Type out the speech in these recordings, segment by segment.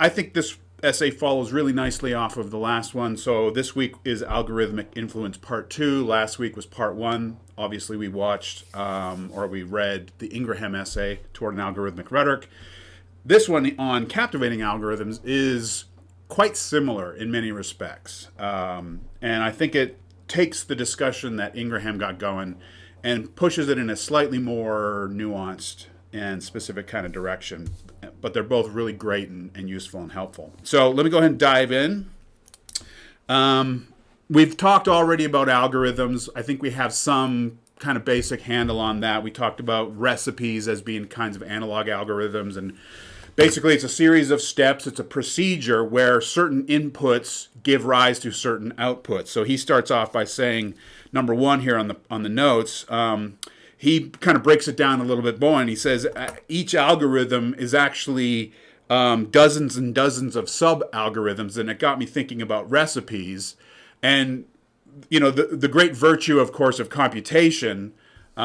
I think this essay follows really nicely off of the last one. So this week is algorithmic influence part 2. Last week was part 1. Obviously, we watched or we read the Ingraham essay, Toward an Algorithmic Rhetoric. This one on captivating algorithms is quite similar in many respects. And I think it takes the discussion that Ingraham got going and pushes it in a slightly more nuanced and specific kind of direction. But they're both really great and useful and helpful. So let me go ahead and dive in. We've talked already about algorithms. I think we have some kind of basic handle on that. We talked about recipes as being kinds of analog algorithms. And basically, it's a series of steps. It's a procedure where certain inputs give rise to certain outputs. So he starts off by saying, number 1 here on the notes, he kind of breaks it down a little bit more, and he says each algorithm is actually dozens and dozens of sub-algorithms, and it got me thinking about recipes. And, you know, the great virtue, of course, of computation,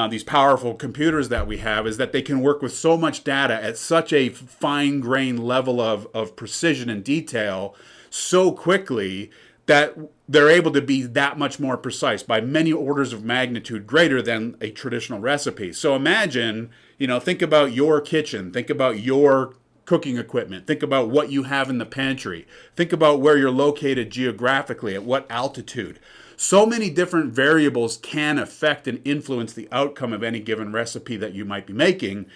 these powerful computers that we have, is that they can work with so much data at such a fine-grained level of precision and detail so quickly that they're able to be that much more precise by many orders of magnitude greater than a traditional recipe. So imagine, you know, think about your kitchen, think about your cooking equipment, think about what you have in the pantry, think about where you're located geographically, at what altitude. So many different variables can affect and influence the outcome of any given recipe that you might be making.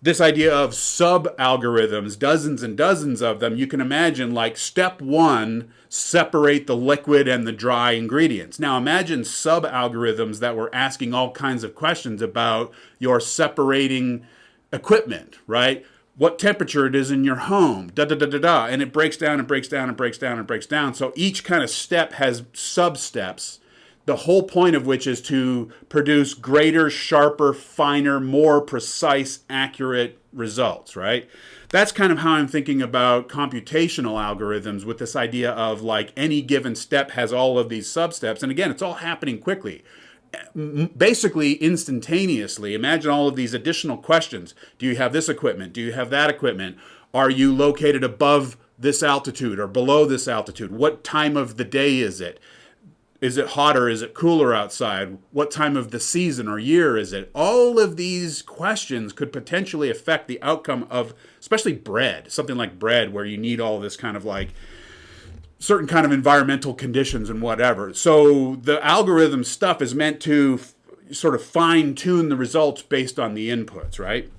This idea of sub-algorithms, dozens and dozens of them, you can imagine like step 1, separate the liquid and the dry ingredients. Now imagine sub-algorithms that were asking all kinds of questions about your separating equipment, right? What temperature it is in your home, da-da-da-da-da. And it breaks down and breaks down and breaks down and breaks down. So each kind of step has sub-steps. The whole point of which is to produce greater, sharper, finer, more precise, accurate results, right? That's kind of how I'm thinking about computational algorithms, with this idea of like any given step has all of these sub-steps. And again, it's all happening quickly, basically instantaneously. Imagine all of these additional questions. Do you have this equipment? Do you have that equipment? Are you located above this altitude or below this altitude? What time of the day is it? Is it hotter? Is it cooler outside? What time of the season or year is it? All of these questions could potentially affect the outcome of, especially bread, something like bread, where you need all this kind of like certain kind of environmental conditions and whatever. So the algorithm stuff is meant to sort of fine tune the results based on the inputs, right?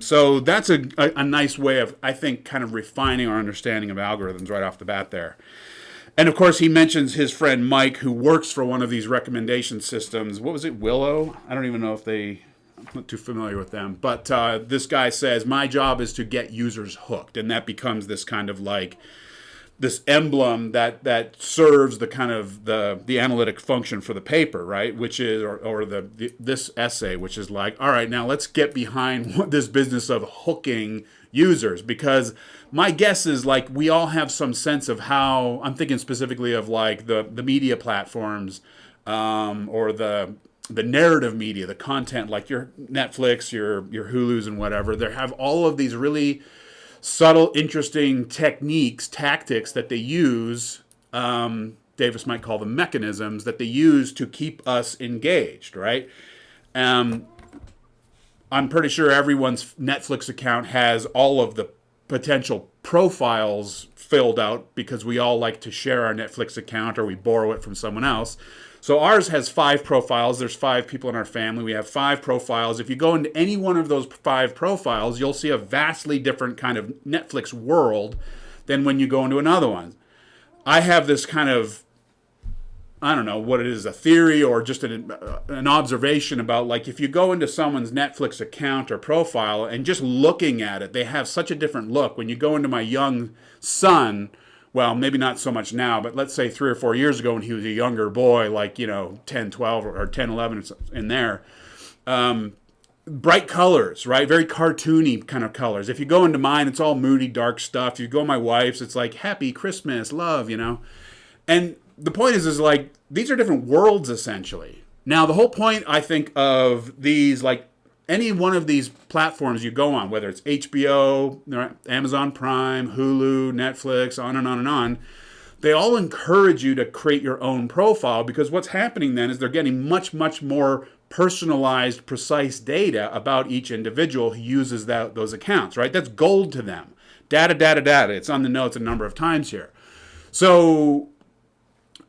So that's a nice way of, I think, kind of refining our understanding of algorithms right off the bat there. And of course, he mentions his friend Mike, who works for one of these recommendation systems. What was it, Willow? I don't even know if I'm not too familiar with them. But this guy says, my job is to get users hooked. And that becomes this kind of like, this emblem that serves the kind of the analytic function for the paper, right? Which is, or this essay, which is like, all right, now let's get behind this business of hooking users, because my guess is like we all have some sense of how, I'm thinking specifically of like the media platforms or the narrative media, the content, like your Netflix, your Hulus and whatever. They have all of these really subtle, interesting tactics that they use. Davis might call them mechanisms that they use to keep us engaged, right? I'm pretty sure everyone's Netflix account has all of the potential profiles filled out, because we all like to share our Netflix account or we borrow it from someone else. So ours has 5 profiles. There's 5 people in our family. We have 5 profiles. If you go into any one of those 5 profiles, you'll see a vastly different kind of Netflix world than when you go into another one. I have this kind of, I don't know what it is, a theory or just an observation about, like, if you go into someone's Netflix account or profile and just looking at it, they have such a different look. When you go into my young son, well, maybe not so much now, but let's say 3 or 4 years ago when he was a younger boy, like, 10, 12 or 10, 11 in there, bright colors, right? Very cartoony kind of colors. If you go into mine, it's all moody, dark stuff. If you go to my wife's, it's like happy Christmas, love, And the point is like, these are different worlds, essentially. Now, the whole point, I think, of these, like, any one of these platforms you go on, whether it's HBO, Amazon Prime, Hulu, Netflix, on and on and on, they all encourage you to create your own profile, because what's happening then is they're getting much, much more personalized, precise data about each individual who uses those accounts, right? That's gold to them. Data, data, data. It's on the notes a number of times here. So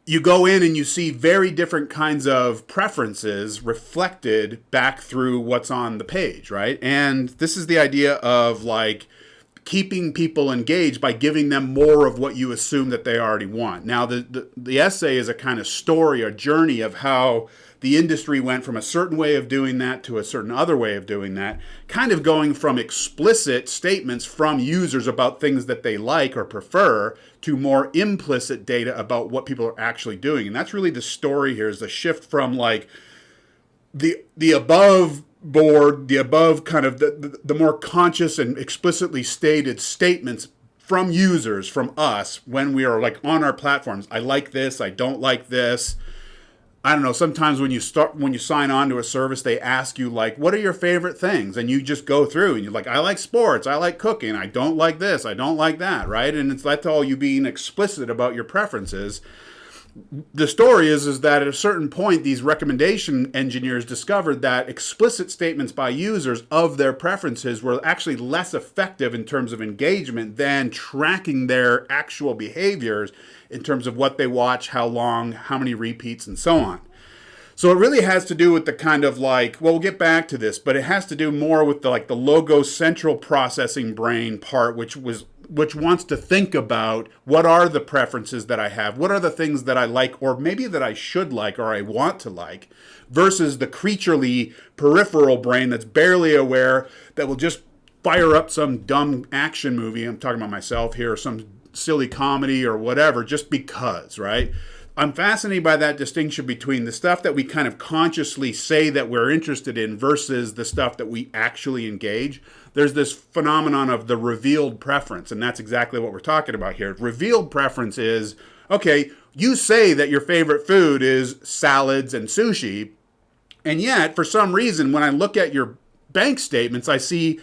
you go in and you see very different kinds of preferences reflected back through what's on the page, right? And this is the idea of like keeping people engaged by giving them more of what you assume that they already want. Now, the essay is a kind of story, a journey of how the industry went from a certain way of doing that to a certain other way of doing that, kind of going from explicit statements from users about things that they like or prefer to more implicit data about what people are actually doing. And that's really the story here, is the shift from like the above board, the above kind of the more conscious and explicitly stated statements from users, from us, when we are like on our platforms. I like this, I don't like this. I don't know, sometimes when you sign on to a service, they ask you like, what are your favorite things? And you just go through and you're like, I like sports, I like cooking, I don't like this, I don't like that, right? And that's all you being explicit about your preferences. The story is that at a certain point, these recommendation engineers discovered that explicit statements by users of their preferences were actually less effective in terms of engagement than tracking their actual behaviors in terms of what they watch, how long, how many repeats, and so on. So it really has to do with the kind of like, well, we'll get back to this, but it has to do more with the logo central processing brain part, which wants to think about what are the preferences that I have, what are the things that I like, or maybe that I should like or I want to like, versus the creaturely peripheral brain that's barely aware, that will just fire up some dumb action movie, I'm talking about myself here, or some silly comedy or whatever, just because, right? I'm fascinated by that distinction between the stuff that we kind of consciously say that we're interested in versus the stuff that we actually engage. There's this phenomenon of the revealed preference, and that's exactly what we're talking about here. Revealed preference is, okay, you say that your favorite food is salads and sushi, and yet, for some reason, when I look at your bank statements, I see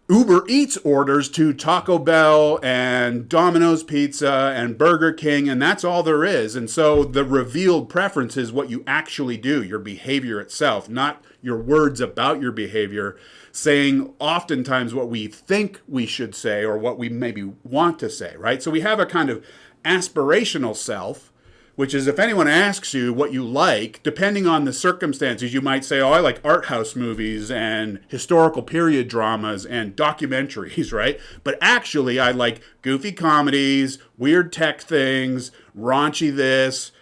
Uber Eats orders to Taco Bell and Domino's Pizza and Burger King, and that's all there is. And so the revealed preference is what you actually do, your behavior itself, not your words about your behavior, saying oftentimes what we think we should say or what we maybe want to say, right? So we have a kind of aspirational self, which is if anyone asks you what you like, depending on the circumstances, you might say, oh, I like art house movies and historical period dramas and documentaries, right? But actually, I like goofy comedies, weird tech things, raunchy this,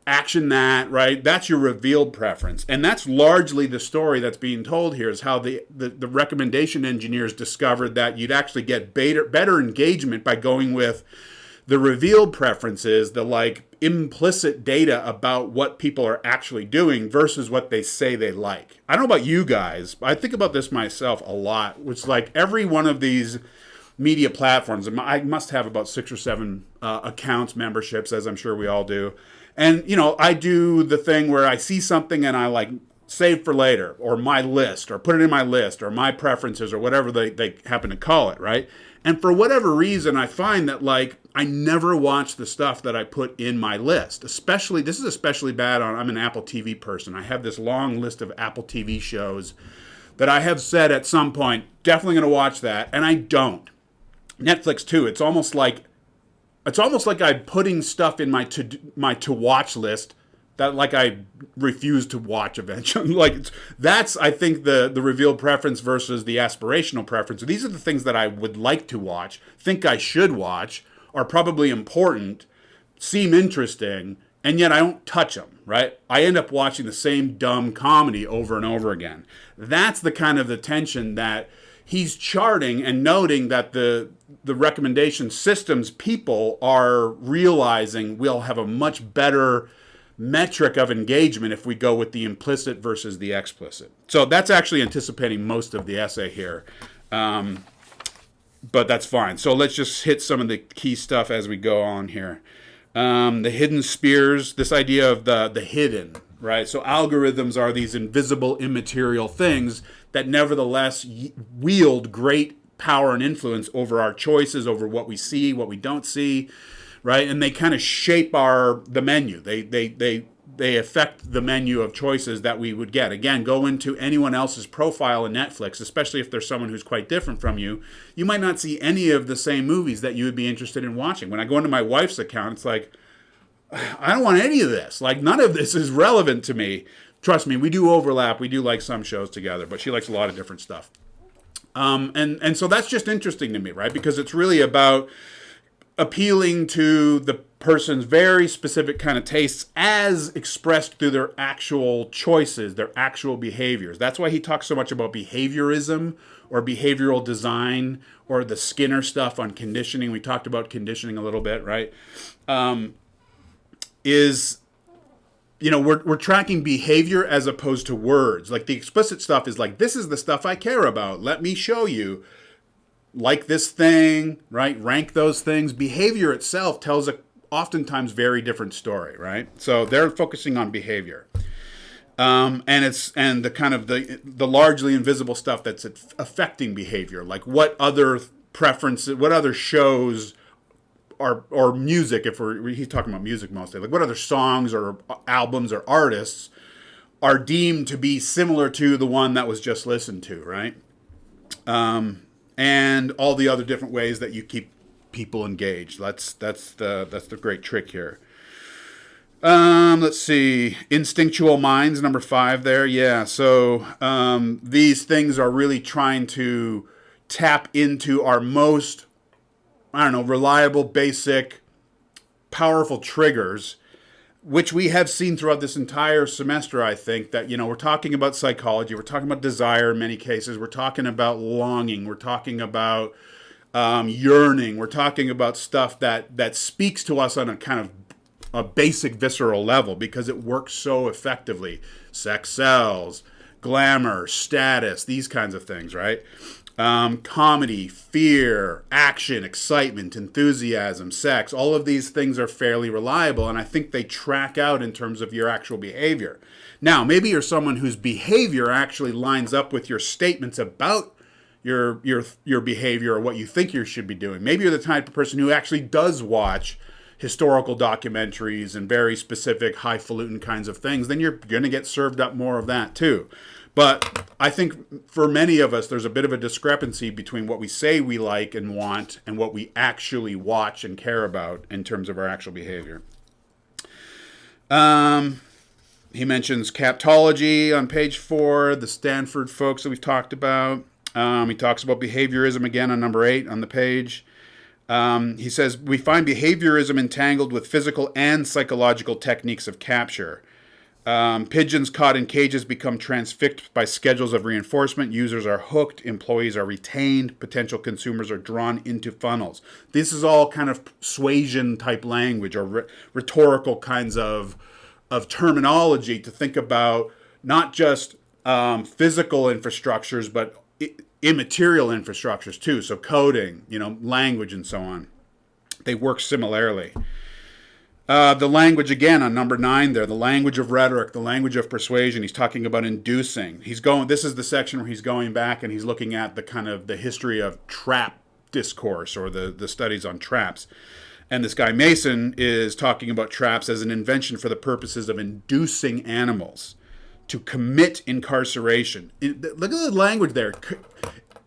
action that, right? That's your revealed preference. And that's largely the story that's being told here, is how the recommendation engineers discovered that you'd actually get better engagement by going with the revealed preferences, the like implicit data about what people are actually doing versus what they say they like. I don't know about you guys, but I think about this myself a lot, which like every one of these media platforms, I must have about 6 or 7 accounts, memberships, as I'm sure we all do. And, you know, I do the thing where I see something and I like save for later, or my list, or put it in my list, or my preferences, or whatever they happen to call it, right? And for whatever reason, I find that like I never watch the stuff that I put in my list. Especially, this is especially bad I'm an Apple TV person. I have this long list of Apple TV shows that I have said at some point, definitely going to watch that, and I don't. Netflix too. It's almost like I'm putting stuff in my to watch list that like I refuse to watch eventually. Like that's, I think, the revealed preference versus the aspirational preference. These are the things that I would like to watch, think I should watch, are probably important, seem interesting, and yet I don't touch them, right? I end up watching the same dumb comedy over and over again. That's the kind of the tension that he's charting and noting that the recommendation systems people are realizing will have a much better metric of engagement if we go with the implicit versus the explicit. So that's actually anticipating most of the essay here. But that's fine. So let's just hit some of the key stuff as we go on here. The hidden spears, this idea of the hidden, right? So algorithms are these invisible, immaterial things that nevertheless wield great power and influence over our choices, over what we see, what we don't see, right? And they kind of shape the menu. They affect the menu of choices that we would get. Again, go into anyone else's profile in Netflix, especially if there's someone who's quite different from you. You might not see any of the same movies that you would be interested in watching. When I go into my wife's account, it's like, I don't want any of this. Like, none of this is relevant to me. Trust me, we do overlap. We do like some shows together, but she likes a lot of different stuff. And so that's just interesting to me, right? Because it's really about appealing to the person's very specific kind of tastes as expressed through their actual choices, their actual behaviors. That's why he talks so much about behaviorism or behavioral design or the Skinner stuff on conditioning. We talked about conditioning a little bit, right? We're tracking behavior as opposed to words. Like the explicit stuff is like, this is the stuff I care about. Let me show you. Like this thing, right? Rank those things. Behavior itself tells a oftentimes very different story, right? So they're focusing on behavior, and the kind of the largely invisible stuff that's affecting behavior, like what other preferences, what other shows or music. If he's talking about music mostly, like what other songs or albums or artists are deemed to be similar to the one that was just listened to, right? And all the other different ways that you keep people engaged. That's the great trick here. Let's see. Instinctual minds, number 5 there. Yeah. So these things are really trying to tap into our most, reliable, basic, powerful triggers, which we have seen throughout this entire semester. I think that, we're talking about psychology. We're talking about desire in many cases. We're talking about longing. We're talking about yearning. We're talking about stuff that speaks to us on a kind of a basic visceral level because it works so effectively. Sex sells, glamour, status, these kinds of things, right? Comedy, fear, action, excitement, enthusiasm, sex, all of these things are fairly reliable, and I think they track out in terms of your actual behavior. Now, maybe you're someone whose behavior actually lines up with your statements about your behavior or what you think you should be doing. Maybe you're the type of person who actually does watch historical documentaries and very specific highfalutin kinds of things. Then you're going to get served up more of that too. But I think for many of us, there's a bit of a discrepancy between what we say we like and want and what we actually watch and care about in terms of our actual behavior. He mentions captology on page 4, the Stanford folks that we've talked about. He talks about behaviorism again on number 8 on the page. He says, we find behaviorism entangled with physical and psychological techniques of capture. Pigeons caught in cages become transfixed by schedules of reinforcement. Users are hooked. Employees are retained. Potential consumers are drawn into funnels. This is all kind of suasion type language or rhetorical kinds of terminology to think about not just physical infrastructures, but immaterial infrastructures too. So coding, language and so on. They work similarly. The language, again, on number 9 there, the language of rhetoric, the language of persuasion. He's talking about inducing. This is the section where he's going back and he's looking at the history of trap discourse or the studies on traps. And this guy Mason is talking about traps as an invention for the purposes of inducing animals to commit incarceration. Look at the language there.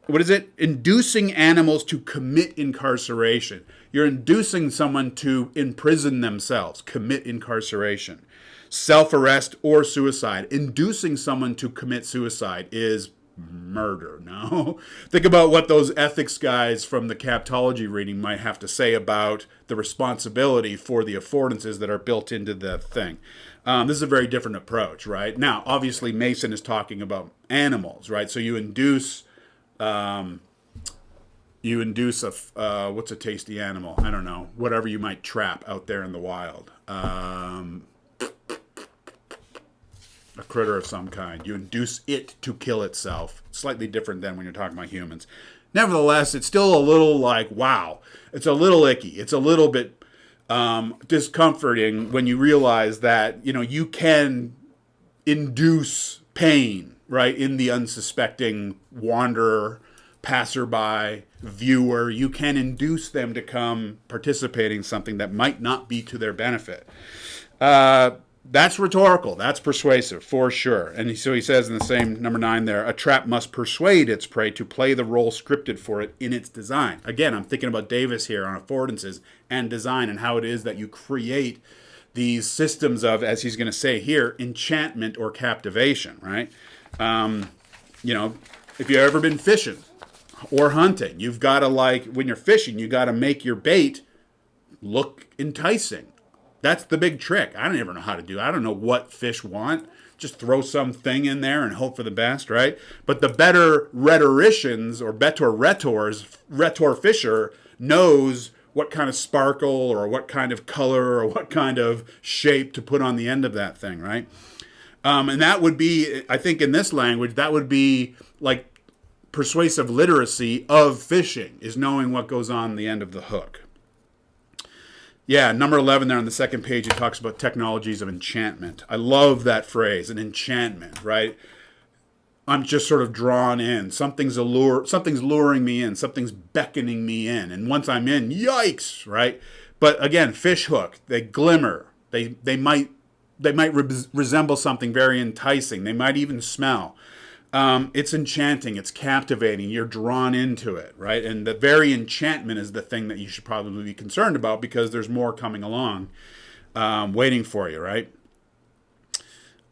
What is it? Inducing animals to commit incarceration. You're inducing someone to imprison themselves, commit incarceration. Self-arrest or suicide. Inducing someone to commit suicide is murder, no? Think about what those ethics guys from the captology reading might have to say about the responsibility for the affordances that are built into the thing. This is a very different approach, right? Now, obviously, Mason is talking about animals, right? So you induce what's a tasty animal? I don't know. Whatever you might trap out there in the wild. A critter of some kind. You induce it to kill itself. Slightly different than when you're talking about humans. Nevertheless, it's still a little like, wow. It's a little icky. It's a little bit discomforting when you realize that, you can induce pain right, in the unsuspecting wanderer, passerby, viewer. You can induce them to come participating in something that might not be to their benefit. That's rhetorical. That's persuasive, for sure. And so he says in the same number 9 there, a trap must persuade its prey to play the role scripted for it in its design. Again, I'm thinking about Davis here on affordances and design and how it is that you create these systems of, as he's going to say here, enchantment or captivation, right? You know, if you've ever been fishing or hunting, you've got to, like, when you're fishing, you got to make your bait look enticing. That's the big trick. I don't ever know how to do it. I don't know what fish want. Just throw something in there and hope for the best, right? But the better rhetoricians or better rhetor fisher knows what kind of sparkle or what kind of color or what kind of shape to put on the end of that thing, right? And that would be, I think in this language, that would be like persuasive literacy of fishing, is knowing what goes on the end of the hook. Yeah, number 11 there on the second page, it talks about technologies of enchantment. I love that phrase, an enchantment, right? I'm just sort of drawn in. Something's luring me in. Something's beckoning me in. And once I'm in, yikes, right? But again, fish hook, they glimmer. They might resemble something very enticing. They might even smell. It's enchanting. It's captivating. You're drawn into it, right? And the very enchantment is the thing that you should probably be concerned about, because there's more coming along, waiting for you, right?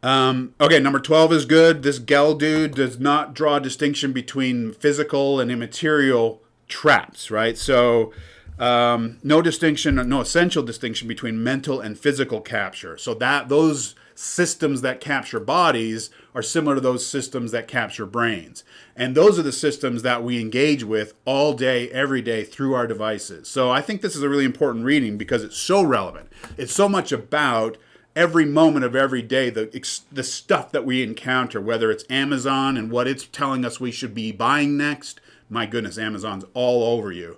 Okay, number 12 is good. This Gell dude does not draw a distinction between physical and immaterial traps, right? So no essential distinction between mental and physical capture. So that those systems that capture bodies are similar to those systems that capture brains. And those are the systems that we engage with all day, every day through our devices. So I think this is a really important reading because it's so relevant. It's so much about every moment of every day, the stuff that we encounter, whether it's Amazon and what it's telling us we should be buying next. My goodness, Amazon's all over you.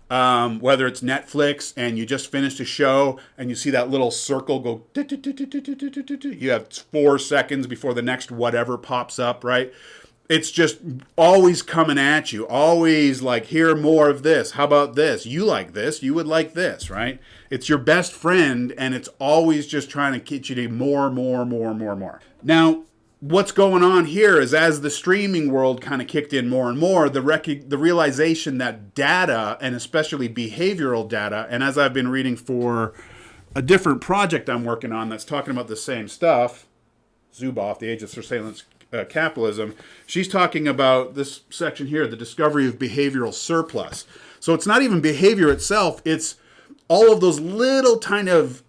Whether it's Netflix and you just finished a show and you see that little circle go, you have 4 seconds before the next whatever pops up, right? It's just always coming at you, always like, here, more of this. How about this? You like this, you would like this, right? It's your best friend, and it's always just trying to get you to more. Now, what's going on here is, as the streaming world kind of kicked in more and more, the realization that data, and especially behavioral data, and as I've been reading for a different project I'm working on that's talking about the same stuff, Zuboff, The Age of Surveillance Capitalism, she's talking about this section here, the discovery of behavioral surplus. So it's not even behavior itself, it's all of those little kind of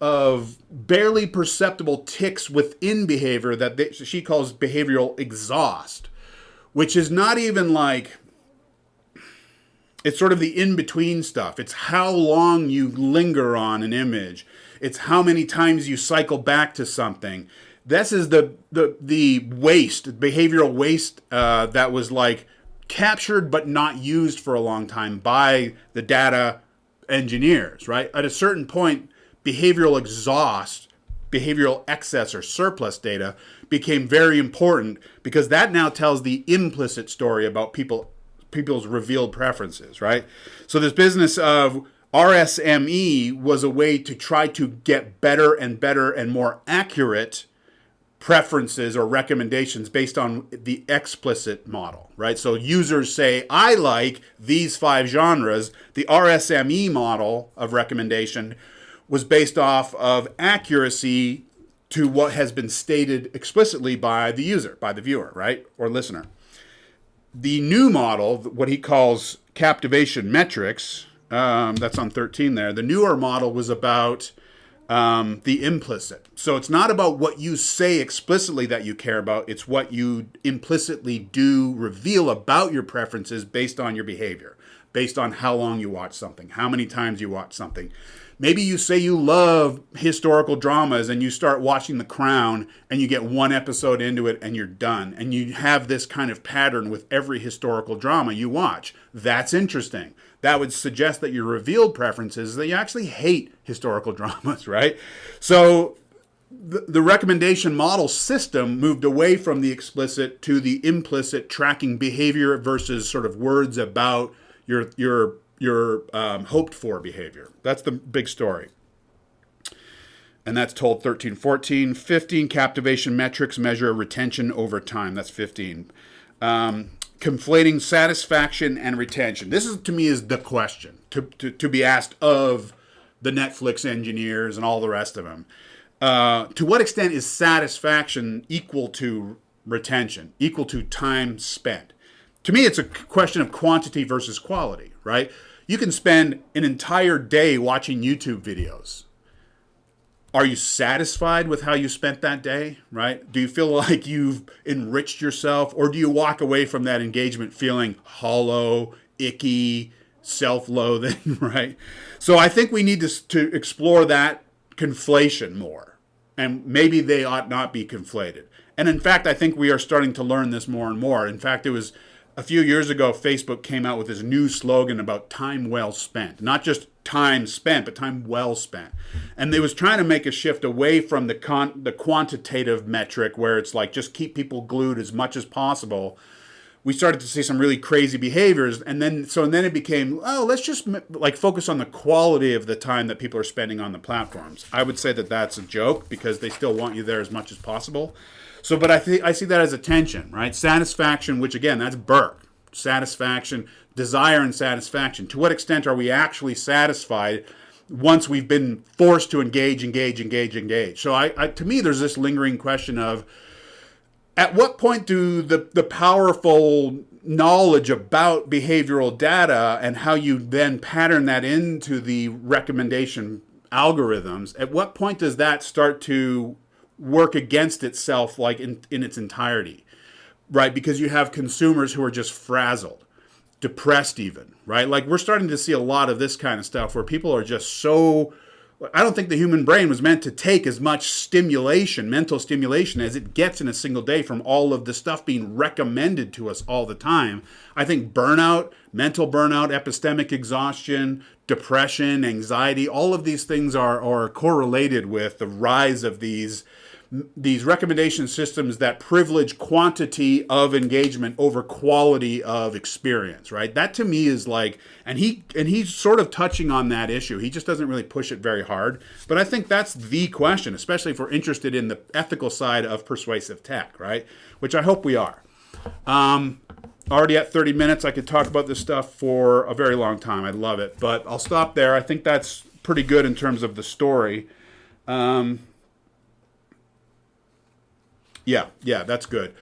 barely perceptible ticks within behavior that she calls behavioral exhaust, which is not even like, it's sort of the in-between stuff. It's how long you linger on an image. It's how many times you cycle back to something. This is the waste, behavioral waste that was like captured but not used for a long time by the data engineers, right? At a certain point, behavioral exhaust, behavioral excess or surplus data became very important, because that now tells the implicit story about people's revealed preferences, right? So this business of RSME was a way to try to get better and more accurate preferences or recommendations based on the explicit model, right? So users say, I like these 5 genres. The RSME model of recommendation was based off of accuracy to what has been stated explicitly by the user, by the viewer, right? Or listener. The new model, what he calls captivation metrics, that's on 13 there. The newer model was about the implicit. So it's not about what you say explicitly that you care about. It's what you implicitly do reveal about your preferences based on your behavior, based on how long you watch something, how many times you watch something. Maybe you say you love historical dramas and you start watching The Crown and you get 1 episode into it and you're done. And you have this kind of pattern with every historical drama you watch. That's interesting. That would suggest that your revealed preference is that you actually hate historical dramas, right? So the recommendation model system moved away from the explicit to the implicit, tracking behavior versus sort of words about your hoped for behavior. That's the big story. And that's told 13, 14. 15, captivation metrics measure retention over time. That's 15. Conflating satisfaction and retention. This is, to me, is the question to be asked of the Netflix engineers and all the rest of them. To what extent is satisfaction equal to retention, equal to time spent? To me, it's a question of quantity versus quality, right? You can spend an entire day watching YouTube videos. Are you satisfied with how you spent that day, right? Do you feel like you've enriched yourself, or do you walk away from that engagement feeling hollow, icky, self-loathing, right? So I think we need to explore that conflation more, and maybe they ought not be conflated. And in fact, I think we are starting to learn this more and more. In fact, it was a few years ago, Facebook came out with this new slogan about time well spent. Not just time spent, but time well spent. And they was trying to make a shift away from the quantitative metric where it's like just keep people glued as much as possible. We started to see some really crazy behaviors, and then it became, oh, let's just like focus on the quality of the time that people are spending on the platforms. I would say that that's a joke because they still want you there as much as possible. So, but I see that as a tension, right? Satisfaction, which again, that's Burke. Satisfaction, desire and satisfaction. To what extent are we actually satisfied once we've been forced to engage? So to me, there's this lingering question of, at what point do the powerful knowledge about behavioral data and how you then pattern that into the recommendation algorithms, at what point does that start to work against itself, like in its entirety, right? Because you have consumers who are just frazzled, depressed even, right? Like we're starting to see a lot of this kind of stuff where people are just so, I don't think the human brain was meant to take as much stimulation, mental stimulation, as it gets in a single day from all of the stuff being recommended to us all the time. I think burnout, mental burnout, epistemic exhaustion, depression, anxiety, all of these things are correlated with the rise of these recommendation systems that privilege quantity of engagement over quality of experience, right? That to me is like, and he's sort of touching on that issue. He just doesn't really push it very hard. But I think that's the question, especially if we're interested in the ethical side of persuasive tech, right? Which I hope we are. Already at 30 minutes, I could talk about this stuff for a very long time. I love it. But I'll stop there. I think that's pretty good in terms of the story. Yeah, that's good.